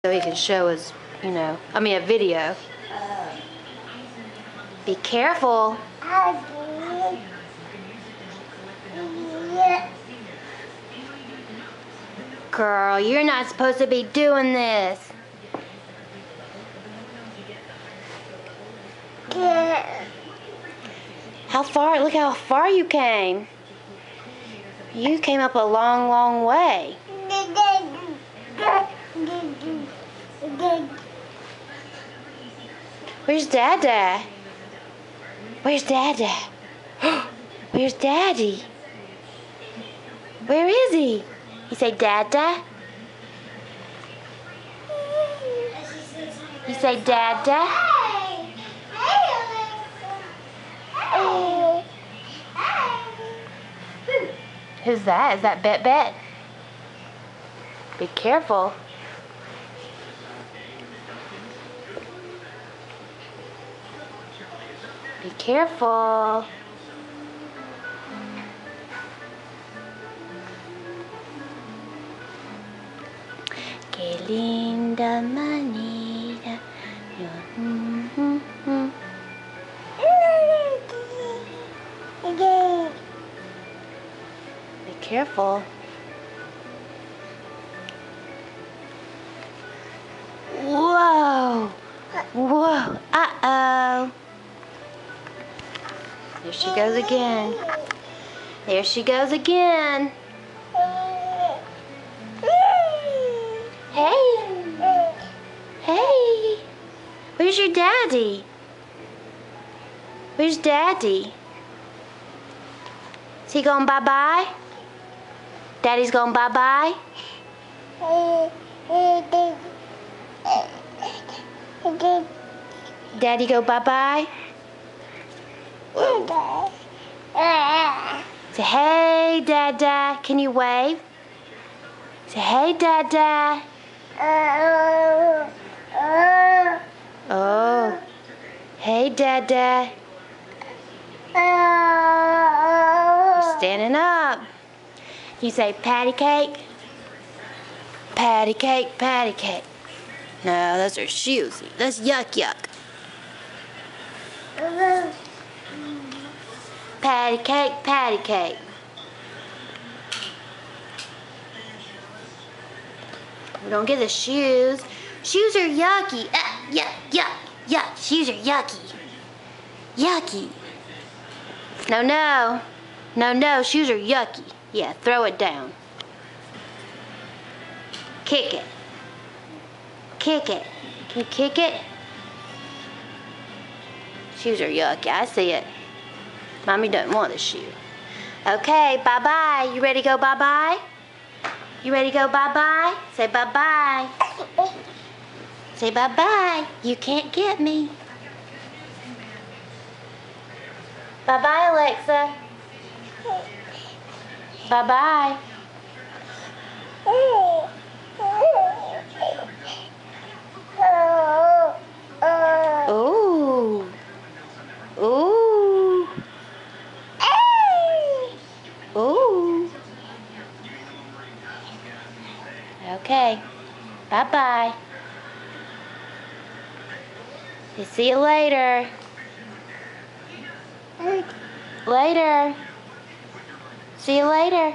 So he can show us, a video. Be careful. Girl, you're not supposed to be doing this. How far? Look how far you came. You came up a long, long way. Where's Dada? Where's Dada? Where's Daddy? Where is he? You say Dada? You say Dada? Who's that? Is that Bet? Be careful. Be careful. Qué linda manera. Be careful. Whoa. Whoa. Uh-oh. There she goes again. There she goes again. Hey. Hey. Where's your daddy? Where's Daddy? Is he going bye-bye? Daddy's going bye-bye? Daddy go bye-bye? Say, hey, Dada. Can you wave? Say, hey, Dada. Oh. Hey, Dada. You're standing up. You say, patty cake. Patty cake, patty cake. No, those are shoes. That's yuck. Patty cake, patty cake. We don't get the shoes. Shoes are yucky. Yuck. Shoes are yucky. Yucky. No. Shoes are yucky. Yeah, throw it down. Kick it. Kick it. Can you kick it? Shoes are yucky. I see it. Mommy doesn't want the shoe. Okay, bye-bye. You ready to go bye-bye? You ready to go bye-bye? Say bye-bye. Say bye-bye. You can't get me. Bye-bye, Alexa. Bye-bye. Ooh. Ooh. Ooh. Okay. Bye-bye. See you later. Later. See you later.